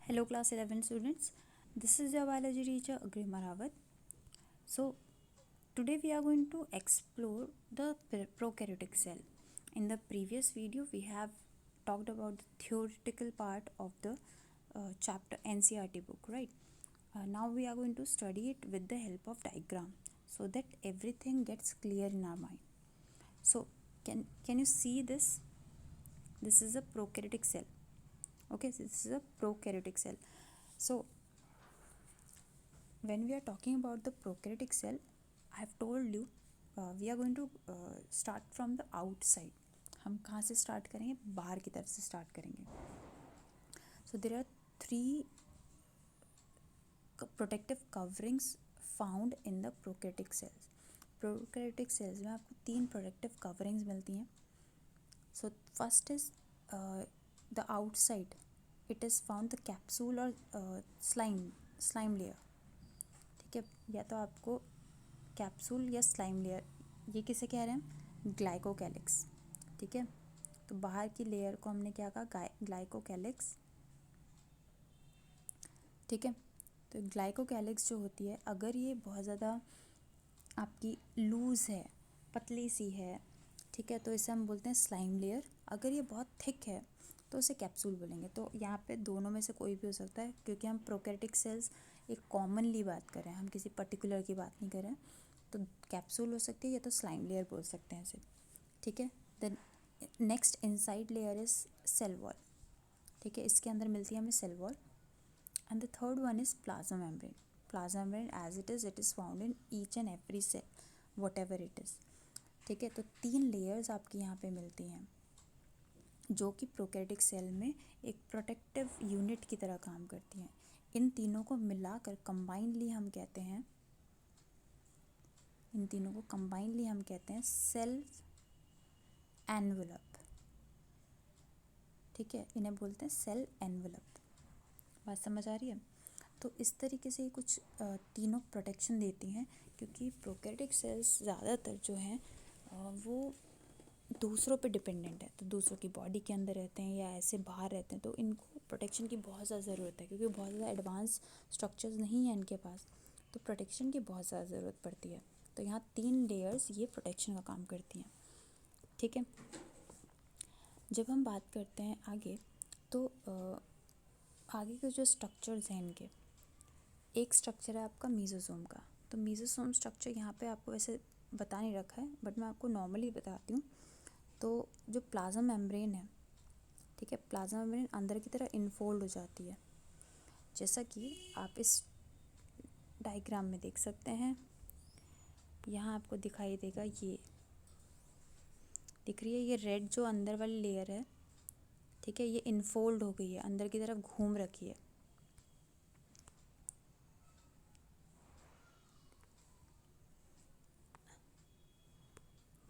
Hello class 11 students, this is your biology teacher Agrima Rawat. So today we are going to explore the prokaryotic cell. In the previous video we have talked about the theoretical part of the chapter NCERT book, right? Now we are going to study it with the help of diagram so that everything gets clear in our mind. So can you see this? This is a prokaryotic cell. Okay, so this is a prokaryotic cell. So when we are talking about the prokaryotic cell, I have told you we are going to start from the outside. हम कहाँ से start करेंगे? बाहर की तरफ से start करेंगे. So there are three protective coverings found in the prokaryotic cells. Prokaryotic cells में आपको तीन protective coverings मिलती हैं. So first is the outside. It is found the capsule or slime layer. ठीक है, या तो आपको कैप्सूल या स्लाइम लेयर, ये किसे कह रहे हैं? ग्लाइकोकैलिक्स. ठीक है, तो बाहर की लेयर को हमने क्या कहा? ग्लाइकोकैलिक्स. ठीक है, तो ग्लाइकोकैलिक्स जो होती है, अगर ये बहुत ज़्यादा आपकी लूज़ है, पतली सी है, ठीक है, तो इसे हम बोलते हैं स्लाइम लेयर. अगर ये बहुत थिक है तो उसे कैप्सूल बोलेंगे. तो यहाँ पे दोनों में से कोई भी हो सकता है, क्योंकि हम प्रोकैरियोटिक सेल्स एक कॉमनली बात कर रहे हैं, हम किसी पर्टिकुलर की बात नहीं कर रहे हैं. तो कैप्सूल हो सकती है या तो स्लाइम लेयर बोल सकते हैं इसे. ठीक है, then next inside layer is cell wall. ठीक है, इसके अंदर मिलती है हमें cell wall. And the third one is plasma membrane. Plasma membrane as it is found in each and every cell whatever it is. ठीक है, तो तीन लेयर्स आपकी यहाँ पे मिलती हैं जो कि प्रोकैरियोटिक सेल में एक प्रोटेक्टिव यूनिट की तरह काम करती हैं. इन तीनों को मिलाकर कंबाइनली हम कहते हैं, सेल एनवलप. ठीक है, इन्हें बोलते हैं सेल एनवलप. बात समझ आ रही है? तो इस तरीके से कुछ तीनों प्रोटेक्शन देती हैं, क्योंकि प्रोकैरियोटिक सेल्स ज़्यादातर जो हैं वो दूसरों पे डिपेंडेंट है. तो दूसरों की बॉडी के अंदर रहते हैं या ऐसे बाहर रहते हैं, तो इनको प्रोटेक्शन की बहुत ज़्यादा ज़रूरत है, क्योंकि बहुत ज़्यादा एडवांस स्ट्रक्चर्स नहीं हैं इनके पास, तो प्रोटेक्शन की बहुत ज़्यादा ज़रूरत पड़ती है. तो यहाँ तीन लेयर्स ये प्रोटेक्शन का काम करती हैं. ठीक है, जब हम बात करते हैं आगे, तो आगे के जो स्ट्रक्चर्स हैं इनके, एक स्ट्रक्चर है आपका मीजोसोम का. तो मीजोसोम स्ट्रक्चर यहाँ पे आपको वैसे बता नहीं रखा है, बट मैं आपको नॉर्मली बताती हूँ. तो जो प्लाज्मा मेम्ब्रेन है, ठीक है, प्लाज्मा मेम्ब्रेन अंदर की तरह इनफोल्ड हो जाती है, जैसा कि आप इस डायग्राम में देख सकते हैं. यहाँ आपको दिखाई देगा, ये दिख रही है, ये रेड जो अंदर वाली लेयर है, ठीक है, ये इनफोल्ड हो गई है, अंदर की तरफ घूम रखी है.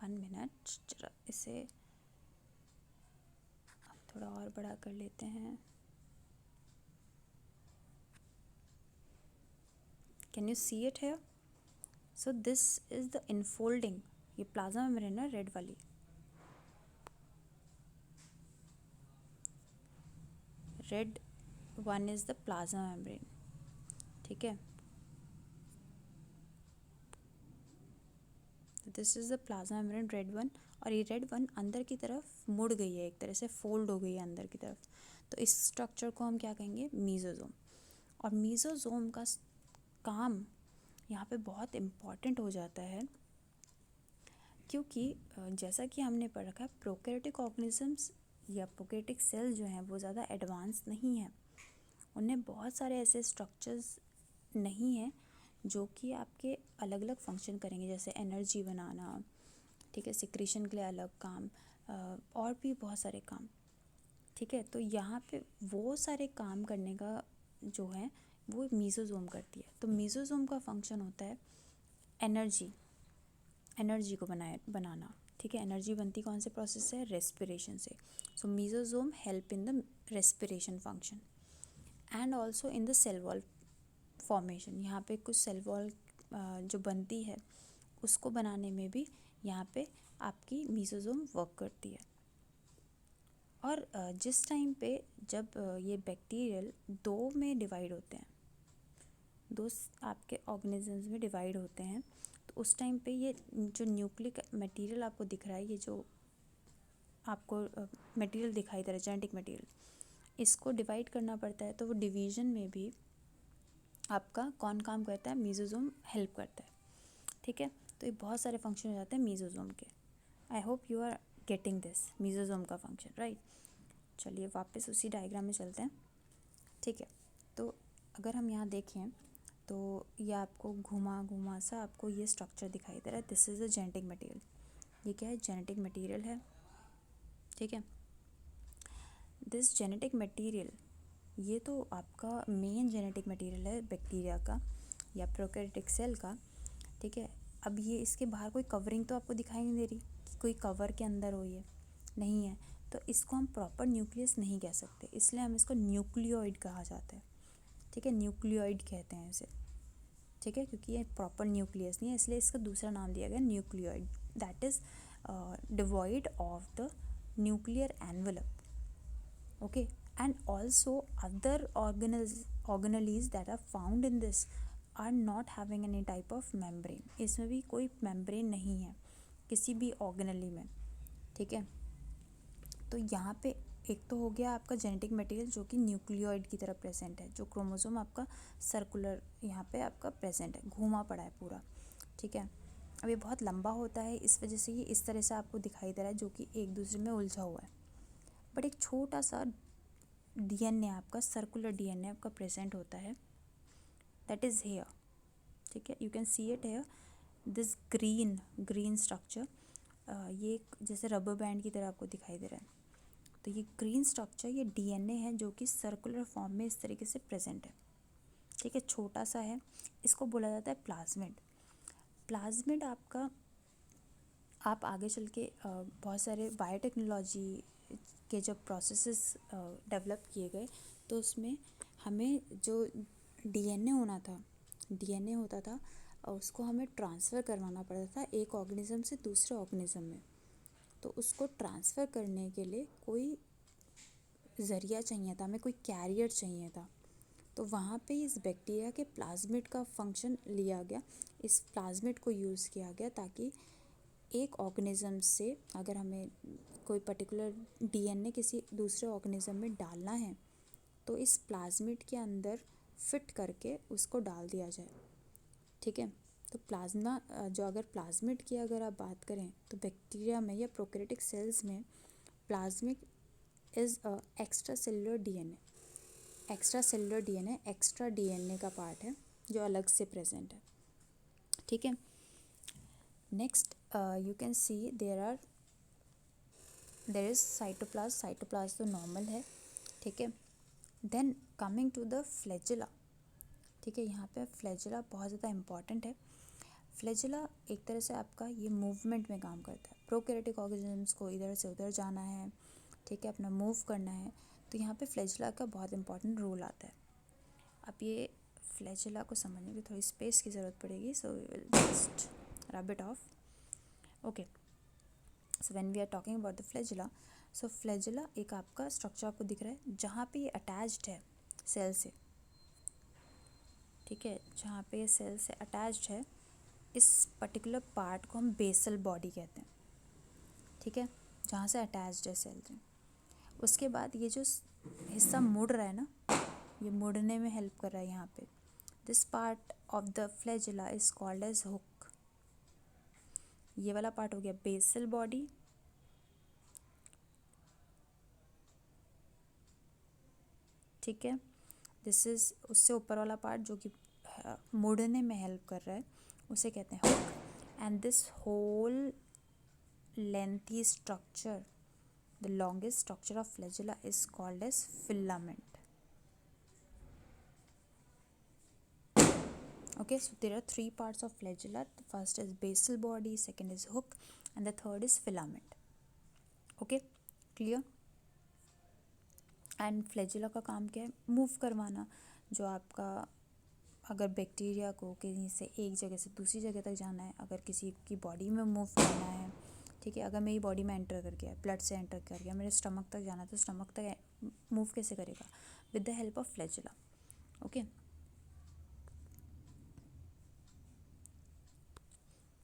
वन मिनट, जरा इसे थोड़ा और बड़ा कर लेते हैं. Can you see it here? So this is the infolding. ये प्लाज्मा मेम्ब्रेन है, रेड वाली. Red one is the plasma membrane. ठीक है, this is the plasma membrane red one. और ये रेड वन अंदर की तरफ मुड़ गई है, एक तरह से फोल्ड हो गई है अंदर की तरफ. तो इस स्ट्रक्चर को हम क्या कहेंगे? मीजोसोम. और मीजोसोम का काम यहाँ पे बहुत इम्पॉर्टेंट हो जाता है, क्योंकि जैसा कि हमने पढ़ रखा है, प्रोकैरियोटिक ऑर्गेनिजम्स या प्रोकैरियोटिक सेल जो हैं वो ज़्यादा एडवांस नहीं हैं. उन्हें बहुत सारे ऐसे स्ट्रक्चर्स नहीं हैं जो कि आपके अलग अलग फंक्शन करेंगे, जैसे एनर्जी बनाना, ठीक है, सिक्रीशन के लिए अलग काम, और भी बहुत सारे काम. ठीक है, तो यहाँ पे वो सारे काम करने का जो है वो मीजोसोम करती है. तो मीजोसोम का फंक्शन होता है एनर्जी को बनाना. ठीक है, एनर्जी बनती कौन से प्रोसेस से? रेस्पिरेशन से. So mesosome help in the respiration function and also in the cell wall formation. यहाँ पे कुछ सेल वॉल जो बनती है उसको बनाने में भी यहाँ पे आपकी मीजोसोम वर्क करती है. और जिस टाइम पे जब ये बैक्टीरियल दो में डिवाइड होते हैं, दो आपके ऑर्गेनिजम्स में डिवाइड होते हैं, तो उस टाइम पे ये जो न्यूक्लिक मटेरियल आपको दिख रहा है, ये जो आपको मटेरियल दिखाई दे रहा है जेनेटिक मटेरियल, इसको डिवाइड करना पड़ता है। तो वो डिवीजन में भी आपका कौन काम करता है, मेसोजोम हेल्प करता है। ठीक है, तो ये बहुत सारे फंक्शन हो जाते हैं मेसोजोम के। I hope you are getting this mesosome का फंक्शन, राइट। चलिए वापस उसी डायग्राम में चलते हैं। ठीक है, तो अगर हम यहाँ देखें तो ये आपको घुमा घुमा सा आपको ये स्ट्रक्चर दिखाई दे रहा है। This is a genetic material. ये क्या है, जेनेटिक मटेरियल है। ठीक है, दिस जेनेटिक मटेरियल, ये तो आपका मेन जेनेटिक मटेरियल है बैक्टीरिया का या प्रोकैरियोटिक सेल का। ठीक है, अब ये इसके बाहर कोई कवरिंग तो आपको दिखाई नहीं दे रही कि कोई कवर के अंदर हो, ये नहीं है, तो इसको हम प्रॉपर न्यूक्लियस नहीं कह सकते, इसलिए हम इसको न्यूक्लियोइड कहा जाता है। ठीक है, न्यूक्लियोइड कहते हैं इसे। ठीक है, क्योंकि ये प्रॉपर न्यूक्लियस नहीं है, इसलिए इसका दूसरा नाम दिया गया nucleoid, that is devoid of the nuclear envelope. Okay, and also other organelles that are found in this are not having any type of membrane। इसमें भी कोई membrane नहीं है किसी भी ऑर्गेनली में। ठीक है, तो यहाँ पे एक तो हो गया आपका जेनेटिक मटेरियल जो कि न्यूक्लियोइड की तरह प्रेजेंट है, जो क्रोमोसोम आपका सर्कुलर यहाँ पे आपका प्रेजेंट है, घूमा पड़ा है पूरा। ठीक है, अब ये बहुत लंबा होता है, इस वजह से ये इस तरह से आपको दिखाई दे रहा है, जो कि एक दूसरे में उलझा हुआ है। बट एक छोटा सा डीएनए आपका, सर्कुलर डीएनए आपका प्रेजेंट होता है, दैट इज़ हेयर। ठीक है, you can see it here, this green structure, ये एक जैसे रबर बैंड की तरह आपको दिखाई दे रहा है। तो ये ग्रीन स्ट्रक्चर, ये डीएनए है जो कि सर्कुलर फॉर्म में इस तरीके से प्रेजेंट है। ठीक है, छोटा सा है, इसको बोला जाता है प्लाज्मिड। प्लाज्मिड आपका, आप आगे चल के बहुत सारे बायोटेक्नोलॉजी के जब प्रोसेसेस डेवलप किए गए, तो उसमें हमें जो डीएनए होता था, उसको हमें ट्रांसफ़र करवाना पड़ता था एक ऑर्गेनिज़म से दूसरे ऑर्गेनिज़म में। तो उसको ट्रांसफ़र करने के लिए कोई ज़रिया चाहिए था, हमें कोई कैरियर चाहिए था। तो वहाँ पे इस बैक्टीरिया के प्लाज्मिड का फंक्शन लिया गया, इस प्लाज्मिड को यूज़ किया गया ताकि एक ऑर्गेनिज़म से अगर हमें कोई पर्टिकुलर डीएनए किसी दूसरे ऑर्गेनिज़म में डालना है, तो इस प्लाज्मिड के अंदर फिट करके उसको डाल दिया जाए। ठीक है, तो प्लाज्मा जो, अगर प्लाज्मिड की अगर आप बात करें तो बैक्टीरिया में या प्रोकैरियोटिक सेल्स में plasmid is a extracellular DNA. Extra DNA का पार्ट है जो अलग से प्रेजेंट है। ठीक है, next you can see there is cytoplasm तो नॉर्मल है। ठीक है, then coming to the flagella. ठीक है, यहाँ पे फ्लैजेला बहुत ज़्यादा इम्पॉर्टेंट है। फ्लैजेला एक तरह से आपका ये मूवमेंट में काम करता है, प्रोकैरियोटिक ऑर्गेनिजम्स को इधर से उधर जाना है, ठीक है, अपना मूव करना है, तो यहाँ पे फ्लैजेला का बहुत इंपॉर्टेंट रोल आता है। अब ये फ्लैजेला को समझने की थोड़ी स्पेस की ज़रूरत पड़ेगी, so we will just rub it off. Okay, so when we are talking about the flagella, so flagella एक आपका स्ट्रक्चर आपको दिख रहा है जहाँ पे ये अटैच्ड है सेल से। ठीक है, जहाँ पे ये सेल से अटैच्ड है, इस पर्टिकुलर पार्ट को हम बेसल बॉडी कहते हैं। ठीक है, जहाँ से अटैच्ड है सेल से। उसके बाद ये जो हिस्सा मुड़ रहा है ना, ये मुड़ने में हेल्प कर रहा है यहाँ पे। This part of the flagella is called as hook. ये वाला पार्ट हो गया बेसल बॉडी। ठीक है, दिस इज उससे ऊपर वाला पार्ट जो कि मुड़ने में हेल्प कर रहा है, उसे कहते हैं hook. And this whole lengthy structure, the longest structure of flagella is called as filament. Okay, so there are three parts of flagella. The first is basal body, second is hook, and the third is filament. Okay, clear? And flagella का काम क्या है, move करवाना। जो आपका अगर bacteria को कहीं से एक जगह से दूसरी जगह तक जाना है, अगर किसी की बॉडी में मूव करना है, ठीक है, अगर मेरी बॉडी में एंटर कर गया, ब्लड से एंटर कर गया, मेरे स्टमक तक जाना, तो स्टमक तक मूव कैसे करेगा? With the help of flagella. Okay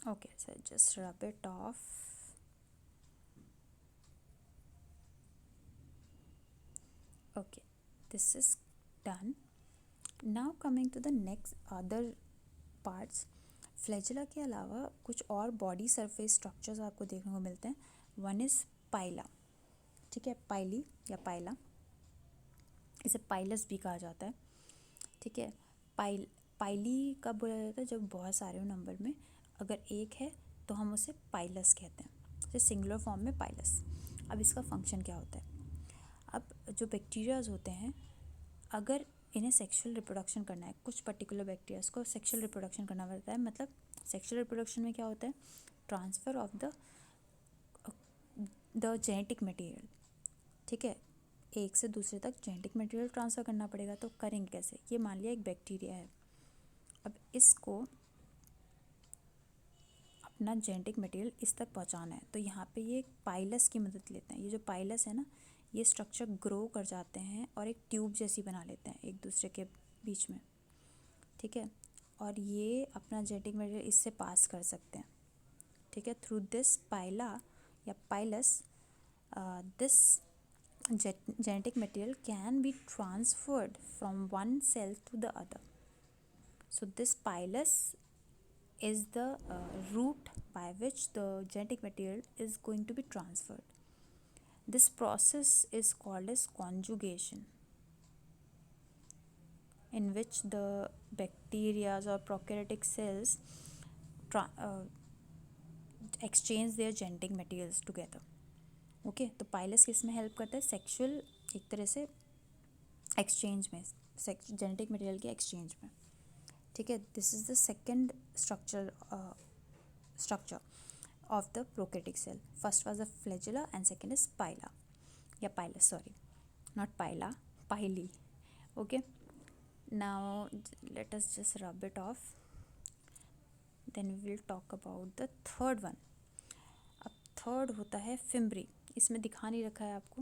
okay, so just rub it off. Okay, this is done. Now coming to the next other parts. Flagella के अलावा कुछ और बॉडी सरफेस स्ट्रक्चर्स आपको देखने को मिलते हैं। वन इज़ पाइला, ठीक है, पाइली या पाइला, इसे पाइलस भी कहा जाता है। ठीक है, पाइली कब बोला जाता है? जब बहुत सारे हो नंबर में, अगर एक है तो हम उसे पाइलस कहते हैं, जैसे सिंगुलर फॉर्म में पाइलस। अब इसका फंक्शन क्या होता है? अब जो बैक्टीरियाज होते हैं, अगर इन्हें सेक्सुअल रिप्रोडक्शन करना है, कुछ पर्टिकुलर बैक्टीरियाज को सेक्सुअल रिप्रोडक्शन करना पड़ता है। मतलब सेक्सुअल रिप्रोडक्शन में क्या होता है? Transfer of the genetic material. ठीक है, एक से दूसरे तक जेनेटिक मटेरियल ट्रांसफ़र करना पड़ेगा, तो करेंगे कैसे? ये मान लिया एक बैक्टीरिया है, अब इसको अपना जेनेटिक मटेरियल इस तक पहुंचाना है, तो यहाँ पे ये पाइलस की मदद लेते हैं। ये जो पाइलस है ना, ये स्ट्रक्चर ग्रो कर जाते हैं और एक ट्यूब जैसी बना लेते हैं एक दूसरे के बीच में। ठीक है, और ये अपना जेनेटिक मटेरियल इससे पास कर सकते हैं। ठीक है, थ्रू दिस पाइला या pilus, this genetic material can be transferred from one cell to the other. So this pilus is the route by which the genetic material is going to be transferred. This process is called as conjugation, in which the bacteria or prokaryotic cells exchange their genetic materials together. Okay, तो pilus किस में help करता है? Sexual एक तरह से exchange में, genetic material के एक्सचेंज में। ठीक है, this is the second structure of the prokaryotic cell. First was the flagella and second is pila या pilus, sorry, not pila, pili. Okay, now let us just rub it off, then we will talk about the third one. अब third होता है fimbriae. इसमें दिखा नहीं रखा है आपको,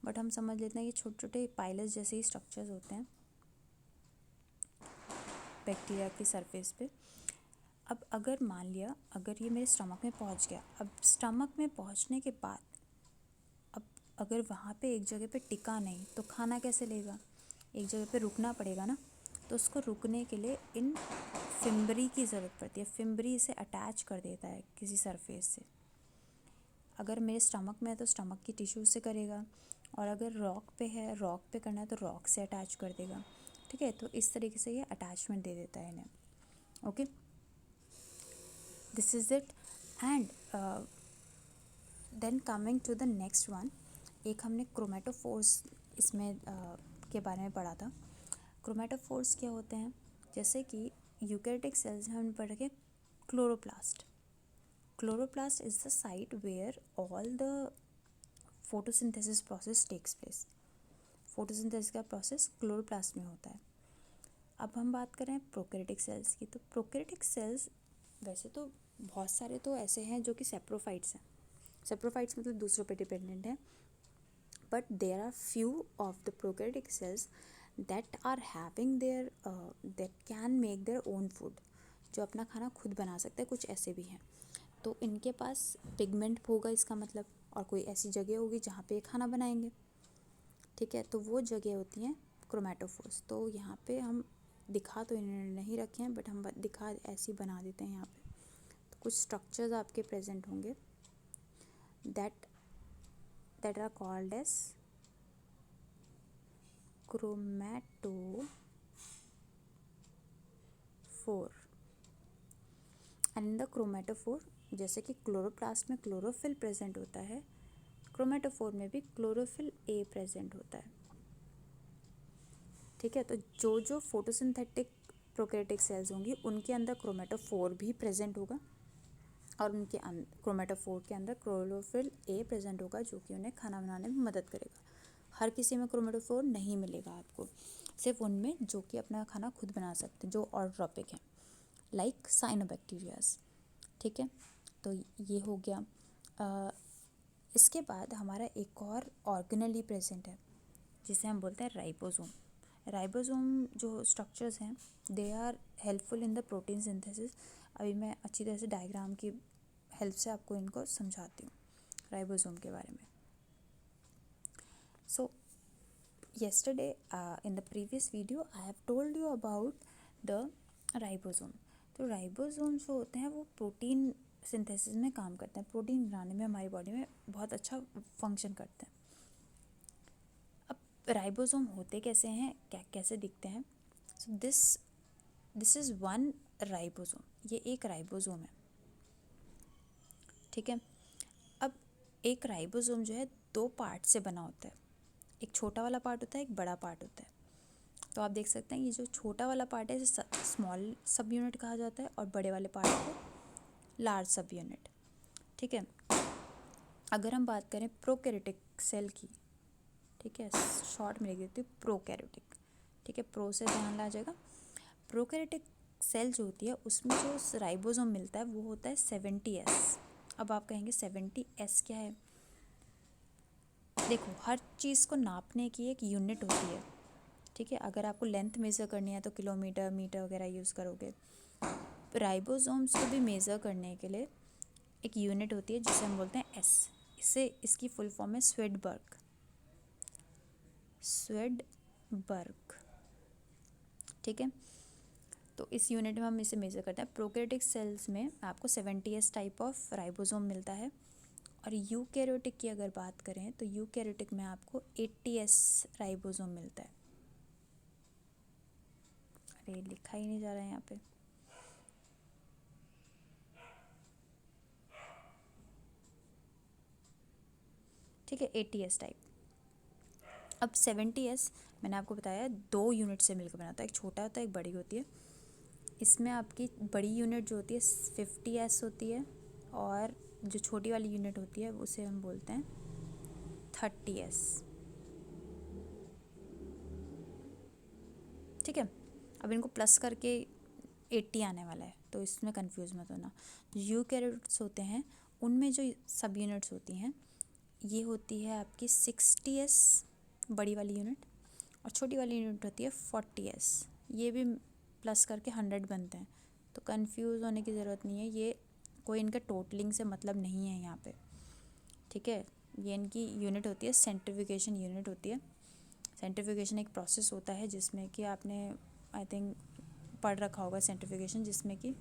बट हम समझ लेते हैं ये छोटे छोटे पाइलस जैसे ही स्ट्रक्चर्स होते हैं बैक्टीरिया की सरफेस पे। अब अगर मान लिया, अगर ये मेरे स्टमक में पहुंच गया, अब स्टमक में पहुंचने के बाद अब अगर वहाँ पे एक जगह पे टिका नहीं, तो खाना कैसे लेगा? एक जगह पे रुकना पड़ेगा ना, तो उसको रुकने के लिए इन फिम्ब्री की ज़रूरत पड़ती है। फिम्ब्री इसे अटैच कर देता है किसी सरफेस से। अगर मेरे स्टमक में है तो स्टमक की टिश्यू से करेगा, और अगर रॉक पे है, रॉक पे करना है तो रॉक से अटैच कर देगा। ठीक है, तो इस तरीके से ये अटैचमेंट दे देता है इन्हें। Okay, this is it. And then coming to the next one, एक हमने क्रोमेटोफोर्स इसमें के बारे में पढ़ा था। क्रोमेटोफोर्स क्या होते हैं? जैसे कि यूकैरियोटिक सेल्स में हमने पढ़ा कि chloroplast. Chloroplast is the site where all the photosynthesis process takes place. photosynthesis का process क्लोरोप्लास्ट में होता है। अब हम बात करें प्रोकैरियोटिक सेल्स की, तो प्रोकैरियोटिक सेल्स वैसे तो बहुत सारे तो ऐसे हैं जो कि सेप्रोफाइट्स हैं। सेप्रोफाइट्स मतलब दूसरों पे डिपेंडेंट हैं, but there are few of the prokaryotic cells that are having there that can make their own food, जो अपना खाना खुद बना सकते हैं। कुछ ऐसे भी हैं, तो इनके पास पिगमेंट होगा इसका मतलब, और कोई ऐसी जगह होगी जहाँ पे ये खाना बनाएंगे। ठीक है, तो वो जगह होती हैं क्रोमेटोफोर्स। तो यहाँ पे हम दिखा तो इन्होंने नहीं रखे हैं, बट हम दिखा ऐसे ही बना देते हैं। यहाँ पे तो कुछ स्ट्रक्चर्स आपके प्रेजेंट होंगे that are called as chromatophore. And in the chromatophore, जैसे कि क्लोरोप्लास्ट में क्लोरोफिल प्रेजेंट होता है, क्रोमेटोफोर में भी क्लोरोफिल ए प्रेजेंट होता है। ठीक है, तो जो जो फोटोसिंथेटिक प्रोकैरियोटिक सेल्स होंगी उनके अंदर क्रोमेटोफोर भी प्रेजेंट होगा, और उनके क्रोमेटोफोर के अंदर क्लोरोफिल ए प्रेजेंट होगा, जो कि उन्हें खाना बनाने में मदद करेगा। हर किसी में क्रोमेटोफोर नहीं मिलेगा आपको, सिर्फ उनमें जो कि अपना खाना खुद बना सकते हैं, जो ऑटोट्रॉपिक हैं, लाइक साइनोबैक्टीरियाज। ठीक है, तो ये हो गया। इसके बाद हमारा एक और ऑर्गेनली प्रेजेंट है जिसे हम बोलते हैं राइबोसोम। राइबोसोम जो स्ट्रक्चर्स हैं they are helpful in the protein synthesis. अभी मैं अच्छी तरह से डायग्राम की हेल्प से आपको इनको समझाती हूँ राइबोसोम के बारे में। सो yesterday in the previous video I have told you about the ribosome. तो राइबोसोम जो होते हैं वो प्रोटीन सिंथेसिस में काम करते हैं, प्रोटीन बनाने में हमारी बॉडी में बहुत अच्छा फंक्शन करते हैं। अब राइबोसोम होते कैसे हैं, क्या कैसे दिखते हैं? So this is one ribosome, ये एक राइबोसोम है, ठीक है। अब एक राइबोसोम जो है दो पार्ट से बना होता है, एक छोटा वाला पार्ट होता है, एक बड़ा पार्ट होता है। तो आप देख सकते हैं ये जो छोटा वाला पार्ट है इसे स्मॉल सब यूनिट कहा जाता है और बड़े वाले पार्ट को लार्ज सब यूनिट, ठीक है। अगर हम बात करें प्रोकैरियोटिक सेल की, ठीक है, शॉर्ट में लिख देती हूँ प्रोकैरियोटिक, ठीक है, प्रो से ध्यान आ जाएगा। प्रोकैरियोटिक सेल जो होती है उसमें जो राइबोसोम मिलता है वो होता है 70S। अब आप कहेंगे 70S क्या है? देखो, हर चीज़ को नापने की एक यूनिट होती है, ठीक है। अगर आपको लेंथ मेज़र करनी है तो किलोमीटर, मीटर वगैरह यूज़ करोगे। राइबोसोम्स को भी मेज़र करने के लिए एक यूनिट होती है जिसे हम बोलते हैं एस। इसकी फुल फॉर्म है स्वेडबर्ग, ठीक है। तो इस यूनिट में हम इसे मेज़र करते हैं। प्रोकैरियोटिक सेल्स में आपको 70S टाइप ऑफ राइबोसोम मिलता है और यूकैरियोटिक की अगर बात करें तो यूकैरियोटिक में आपको 80S राइबोसोम मिलता है। अरे लिखा ही नहीं जा रहा है यहाँ पे, ठीक है, 80S टाइप। अब 70S मैंने आपको बताया दो यूनिट से मिलकर बना होता है, एक छोटा होता है, एक बड़ी होती है। इसमें आपकी बड़ी यूनिट जो होती है 50S होती है और जो छोटी वाली यूनिट होती है उसे हम बोलते हैं 30S, ठीक है। अब इनको प्लस करके 80 आने वाला है तो इसमें कंफ्यूज मत होना। यूकैरियोट्स होते हैं उनमें जो सब यूनिट्स होती हैं ये होती है आपकी 60S बड़ी वाली यूनिट और छोटी वाली यूनिट होती है 40S। ये भी प्लस करके 100 बनते हैं, तो कंफ्यूज होने की ज़रूरत नहीं है, ये कोई इनका टोटलिंग से मतलब नहीं है यहाँ पे, ठीक है। ये इनकी यूनिट होती है, सेंट्रीफ्यूगेशन यूनिट होती है। सेंट्रीफ्यूगेशन एक प्रोसेस होता है जिसमें कि आपने आई थिंक पढ़ रखा होगा सेंट्रीफ्यूगेशन, जिसमें कि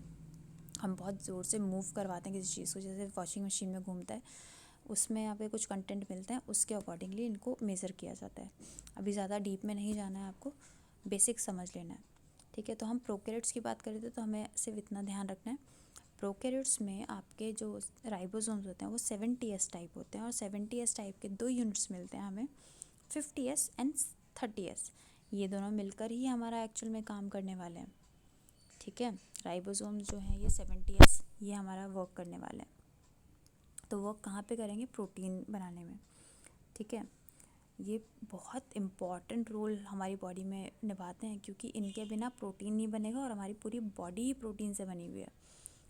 हम बहुत ज़ोर से मूव करवाते हैं किसी चीज़ को, जैसे वॉशिंग मशीन में घूमता है, उसमें यहाँ पे कुछ कंटेंट मिलता है, उसके अकॉर्डिंगली इनको मेज़र किया जाता है। अभी ज़्यादा डीप में नहीं जाना है, आपको बेसिक समझ लेना है, ठीक है। तो हम प्रोकैरियोट्स की बात करें तो हमें सिर्फ इतना ध्यान रखना है, प्रोकैरियोट्स में आपके जो राइबोसोम्स होते हैं वो 70S टाइप होते हैं और 70S टाइप के दो यूनिट्स मिलते हैं हमें, 50S एंड 30S। ये दोनों मिलकर ही हमारा एक्चुअल में काम करने वाले हैं, ठीक है। राइबोसोम्स जो हैं ये 70S ये हमारा वर्क करने वाले हैं। तो वर्क कहाँ पे करेंगे? प्रोटीन बनाने में, ठीक है। ये बहुत इम्पॉर्टेंट रोल हमारी बॉडी में निभाते हैं क्योंकि इनके बिना प्रोटीन नहीं बनेगा और हमारी पूरी बॉडी ही प्रोटीन से बनी हुई है।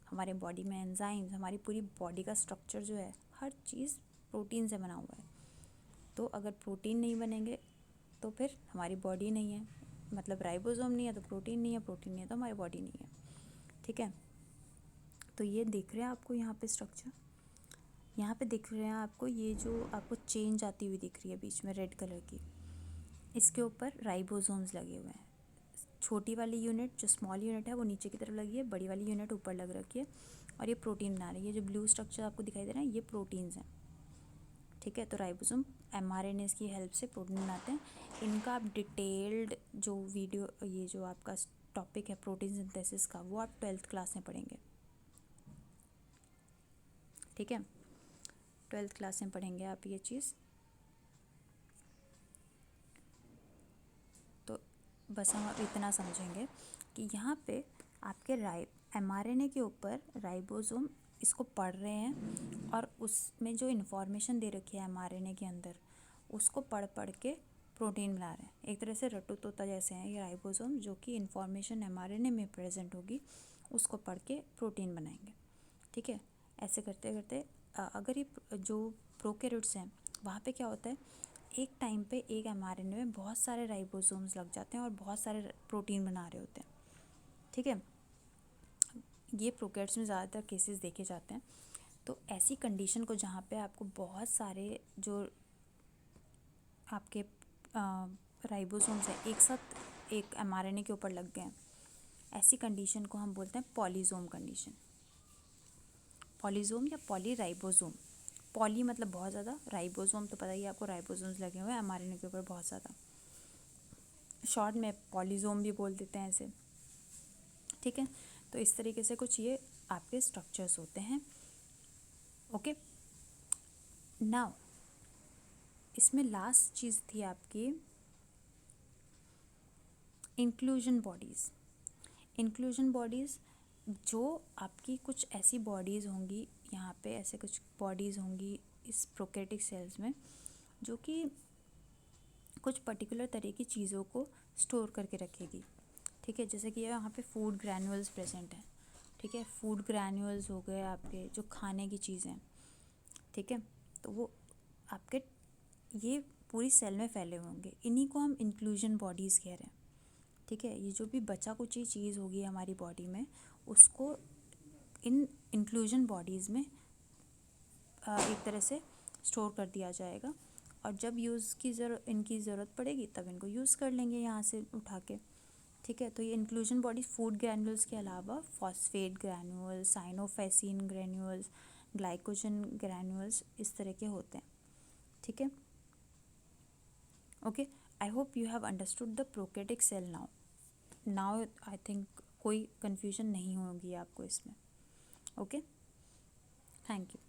हमारे बॉडी में एंजाइम्स, हमारी पूरी बॉडी का स्ट्रक्चर जो है हर चीज़ प्रोटीन से बना हुआ है। तो अगर प्रोटीन नहीं बनेंगे तो फिर हमारी बॉडी नहीं है, मतलब राइबोसोम नहीं है तो प्रोटीन नहीं है, प्रोटीन नहीं है तो हमारी बॉडी नहीं है, ठीक है। तो ये दिख रहा है आपको यहाँ पे स्ट्रक्चर, यहाँ पे दिख रहे हैं आपको, ये जो आपको चेंज आती हुई दिख रही है बीच में रेड कलर की, इसके ऊपर राइबोसोम्स लगे हुए हैं। छोटी वाली यूनिट जो स्मॉल यूनिट है वो नीचे की तरफ लगी है, बड़ी वाली यूनिट ऊपर लग रखी है और ये प्रोटीन बना रही है। जो ब्लू स्ट्रक्चर आपको दिखाई दे रहा है ये प्रोटीन्स हैं, ठीक है। तो राइबोसोम mRNA की हेल्प से प्रोटीन बनाते हैं। इनका आप डिटेल्ड जो वीडियो, ये जो आपका टॉपिक है प्रोटीन सिंथेसिस का, वो आप 12th क्लास में पढ़ेंगे, ठीक है। 12th क्लास में पढ़ेंगे आप ये चीज़। तो बस हम अब इतना समझेंगे कि यहाँ पे आपके mRNA के ऊपर राइबोसोम इसको पढ़ रहे हैं और उसमें जो इन्फॉर्मेशन दे रखी है mRNA के अंदर उसको पढ़ पढ़ के प्रोटीन बना रहे हैं। एक तरह से रट्टू तोता जैसे हैं ये राइबोसोम, जो कि इन्फॉर्मेशन mRNA में प्रेजेंट होगी उसको पढ़ के प्रोटीन बनाएंगे, ठीक है। ऐसे करते करते अगर ये जो प्रोकैरियोट्स हैं वहाँ पे क्या होता है, एक टाइम पे एक एमआरएनए में बहुत सारे राइबोसोम्स लग जाते हैं और बहुत सारे प्रोटीन बना रहे होते हैं, ठीक है। ये प्रोकैरियोट्स में ज़्यादातर केसेस देखे जाते हैं। तो ऐसी कंडीशन को जहाँ पे आपको बहुत सारे जो आपके राइबोसोम्स हैं एक साथ एक एमआरएनए के ऊपर लग गए हैं, ऐसी कंडीशन को हम बोलते हैं पॉलीसोम कंडीशन। पॉलीसोम या पॉलीराइबोसोम। पॉली मतलब बहुत ज़्यादा, राइबोसोम तो पता ही है आपको, राइबोसोम्स लगे हुए हैं एमआरएनए के ऊपर बहुत ज़्यादा, शॉर्ट में पॉलीसोम भी बोल देते हैं ऐसे, ठीक है। तो इस तरीके से कुछ ये आपके स्ट्रक्चर्स होते हैं, ओके। नाउ इसमें लास्ट चीज़ थी आपकी इंक्लूजन बॉडीज़। इंक्लूजन बॉडीज़ जो आपकी कुछ ऐसी बॉडीज़ होंगी, यहाँ पे ऐसे कुछ बॉडीज़ होंगी इस प्रोकैरियोटिक सेल्स में जो कि कुछ पर्टिकुलर तरह की चीज़ों को स्टोर करके रखेगी, ठीक है। जैसे कि यहाँ पे फूड ग्रैन्यूल्स प्रेजेंट हैं, ठीक है। फूड ग्रैन्यूल्स हो गए आपके जो खाने की चीज़ें, ठीक है। तो वो आपके ये पूरी सेल में फैले होंगे, इन्हीं को हम इंक्लूजन बॉडीज़ कह रहे हैं, ठीक है। ये जो भी बचा कुछ ही चीज़ होगी हमारी बॉडी में, उसको इन इंक्लूजन बॉडीज़ में एक तरह से स्टोर कर दिया जाएगा, और जब इनकी ज़रूरत पड़ेगी तब इनको यूज़ कर लेंगे यहाँ से उठा के, ठीक है। तो ये इंक्लूजन बॉडीज फूड ग्रैन्यूल्स के अलावा phosphate granules, cyanophycin granules, glycogen granules इस तरह के होते हैं, ठीक है। Okay, I hope you have understood the prokaryotic cell now I think कोई कन्फ्यूजन नहीं होगी आपको इसमें, ओके। Thank you.